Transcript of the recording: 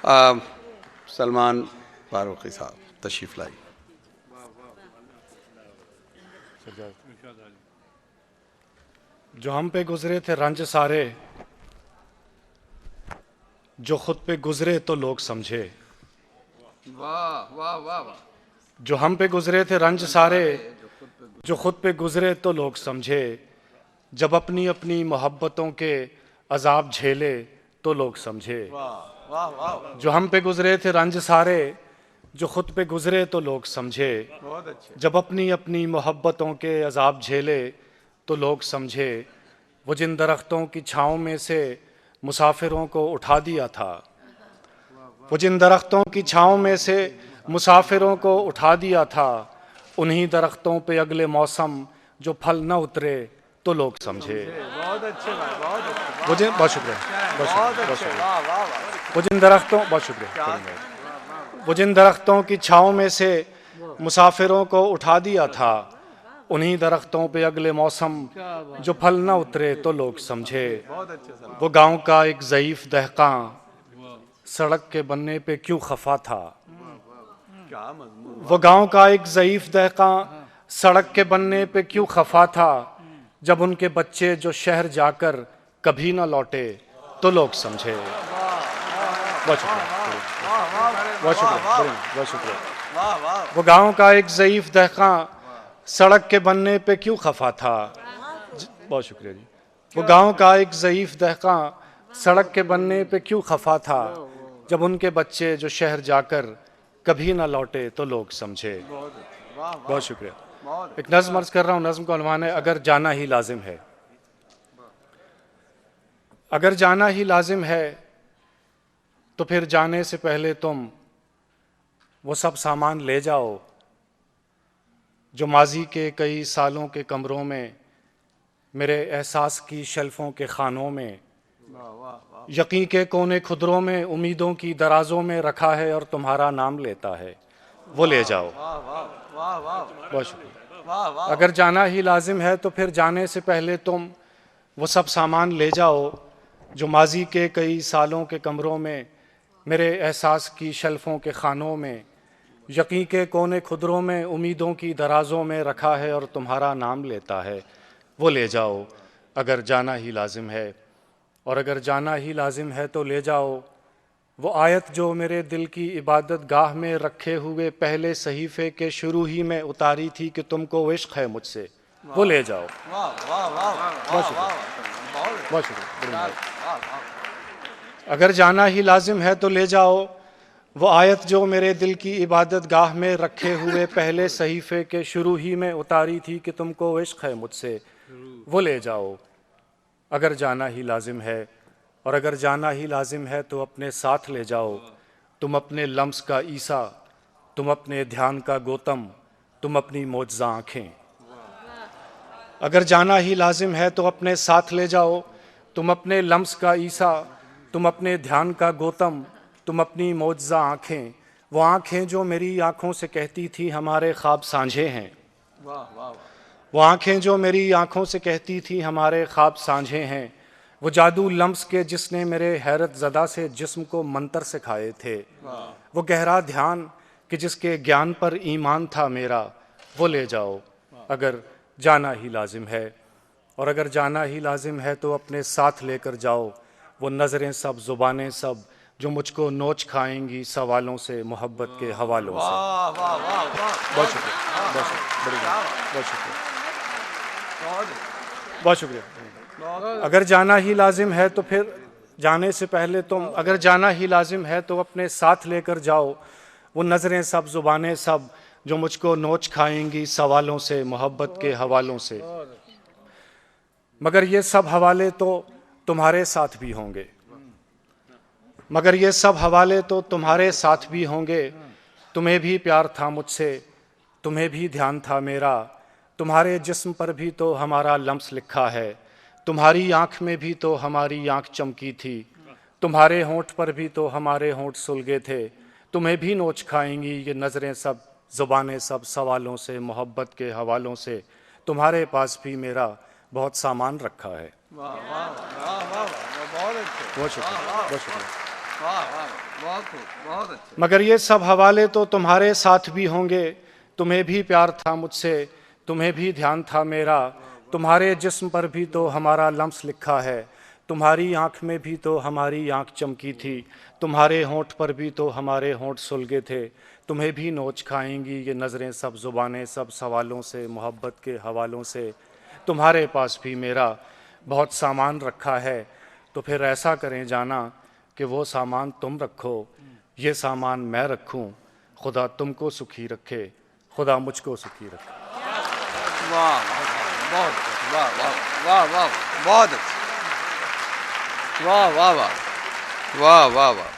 سلمان فاروقی صاحب تشریف لائی. جو ہم پہ گزرے تھے رنج سارے، جو خود پہ گزرے تو لوگ سمجھے. واہ واہ واہ واہ. جو ہم پہ گزرے تھے رنج سارے، جو خود پہ گزرے تو لوگ سمجھے. جب اپنی اپنی محبتوں کے عذاب جھیلے تو لوگ سمجھے. جو ہم پہ گزرے تھے رنج سارے، جو خود پہ گزرے تو لوگ سمجھے. جب اپنی اپنی محبتوں کے عذاب جھیلے تو لوگ سمجھے. وہ جن درختوں کی چھاؤں میں سے مسافروں کو اٹھا دیا تھا، وہ جن درختوں کی چھاؤں میں سے مسافروں کو اٹھا دیا تھا، انہی درختوں پہ اگلے موسم جو پھل نہ اترے تو لوگ سمجھے. بہت اچھے بھائی، بہت اچھے. بہت شکریہ، بہت شکریہ. وہ جن درختوں، بہت شکریہ. وہ جن درختوں کی چھاؤں میں سے مسافروں کو اٹھا دیا تھا، انہی درختوں پہ اگلے موسم جو پھل نہ اترے تو لوگ سمجھے. وہ گاؤں کا ایک ضعیف دہقاں سڑک کے بننے پہ کیوں خفا تھا. وہ گاؤں کا ایک ضعیف دہقاں سڑک کے بننے پہ کیوں خفا تھا. جب ان کے بچے جو شہر جا کر کبھی نہ لوٹے تو لوگ سمجھے. بہت شکریہ، بہت شکریہ، بہت شکریہ. وہ گاؤں کا ایک ضعیف دہقاں سڑک کے بننے پہ کیوں خفا تھا. بہت شکریہ جی. وہ گاؤں کا ایک ضعیف دہقاں سڑک کے بننے پہ کیوں خفا تھا. جب ان کے بچے جو شہر جا کر کبھی نہ لوٹے تو لوگ سمجھے. بہت شکریہ. ایک نظم عرض کر رہا ہوں، نظم کا عنوان ہے اگر جانا ہی لازم ہے. اگر جانا ہی لازم ہے تو پھر جانے سے پہلے تم وہ سب سامان لے جاؤ جو ماضی کے کئی سالوں کے کمروں میں، میرے احساس کی شیلفوں کے خانوں میں، یقین کے کونے خدروں میں، امیدوں کی درازوں میں رکھا ہے اور تمہارا نام لیتا ہے. وہ لے جاؤ. بہت شکریہ. اگر جانا ہی لازم ہے تو پھر جانے سے پہلے تم وہ سب سامان لے جاؤ جو ماضی کے کئی سالوں کے کمروں میں، میرے احساس کی شیلفوں کے خانوں میں، یقین کے کونے خدروں میں، امیدوں کی درازوں میں رکھا ہے اور تمہارا نام لیتا ہے. وہ لے جاؤ اگر جانا ہی لازم ہے. اور اگر جانا ہی لازم ہے تو لے جاؤ وہ آیت جو میرے دل کی عبادت گاہ میں رکھے ہوئے پہلے صحیفے کے شروع ہی میں اتاری تھی کہ تم کو عشق ہے مجھ سے. وہ لے جاؤ. بہت شکریہ، بہت شکریہ. اگر جانا ہی لازم ہے تو لے جاؤ وہ آیت جو میرے دل کی عبادت گاہ میں رکھے ہوئے پہلے صحیفے کے شروع ہی میں اتاری تھی کہ تم کو عشق ہے مجھ سے. وہ لے جاؤ اگر جانا ہی لازم ہے. اور اگر جانا ہی لازم ہے تو اپنے ساتھ لے جاؤ تم اپنے لمس کا عیسیٰ، تم اپنے دھیان کا گوتم، تم اپنی معجزہ آنکھیں. اگر جانا ہی لازم ہے تو اپنے ساتھ لے جاؤ تم اپنے لمس کا عیسیٰ، تم اپنے دھیان کا گوتم، تم اپنی معجزہ آنکھیں. وہ آنکھیں جو میری آنکھوں سے کہتی تھی ہمارے خواب سانجھے ہیں. وہ آنکھیں جو میری آنکھوں سے کہتی تھی ہمارے خواب سانجھے ہیں. وہ جادو لمس کے جس نے میرے حیرت زدہ سے جسم کو منتر سکھائے تھے. وہ گہرا دھیان کہ جس کے گیان پر ایمان تھا میرا. وہ لے جاؤ اگر جانا ہی لازم ہے. اور اگر جانا ہی لازم ہے تو اپنے ساتھ لے کر جاؤ وہ نظریں سب، زبانیں سب جو مجھ کو نوچ کھائیں گی سوالوں سے، محبت کے حوالوں سے. بہت شکریہ، بہت شکریہ، بہت شکریہ، بہت شکریہ. اگر جانا ہی لازم ہے تو پھر جانے سے پہلے تم، اگر جانا ہی لازم ہے تو اپنے ساتھ لے کر جاؤ وہ نظریں سب، زبانیں سب جو مجھ کو نوچ کھائیں گی سوالوں سے، محبت کے حوالوں سے. مگر یہ سب حوالے تو تمہارے ساتھ بھی ہوں گے، مگر یہ سب حوالے تو تمہارے ساتھ بھی ہوں گے. تمہیں بھی پیار تھا مجھ سے، تمہیں بھی دھیان تھا میرا. تمہارے جسم پر بھی تو ہمارا لمس لکھا ہے، تمہاری آنکھ میں بھی تو ہماری آنکھ چمکی تھی. تمہارے ہونٹ پر بھی تو ہمارے ہونٹ سلگے تھے. تمہیں بھی نوچ کھائیں گی یہ نظریں سب، زبانیں سب سوالوں سے، محبت کے حوالوں سے. تمہارے پاس بھی میرا بہت سامان رکھا ہے. بہت اچھے. بہت شکریہ، بہت شکریہ. بہت خوب بہت اچھے مگر یہ سب حوالے تو تمہارے ساتھ بھی ہوں گے. تمہیں بھی پیار تھا مجھ سے, تمہیں بھی دھیان تھا میرا, تمہارے جسم پر بھی تو ہمارا لمس لکھا ہے, تمہاری آنکھ میں بھی تو ہماری آنکھ چمکی تھی, تمہارے ہونٹ پر بھی تو ہمارے ہونٹ سلگے تھے. تمہیں بھی نوچ کھائیں گی یہ نظریں سب, زبانیں سب, سوالوں سے, محبت کے حوالوں سے. تمہارے پاس بھی میرا بہت سامان رکھا ہے, تو پھر ایسا کریں جانا کہ وہ سامان تم رکھو, یہ سامان میں رکھوں. خدا تم کو سکھی رکھے, خدا مجھ کو سکھی رکھے. واہ بہت اچھے واہ واہ واہ واہ بہت اچھے واہ واہ واہ واہ واہ واہ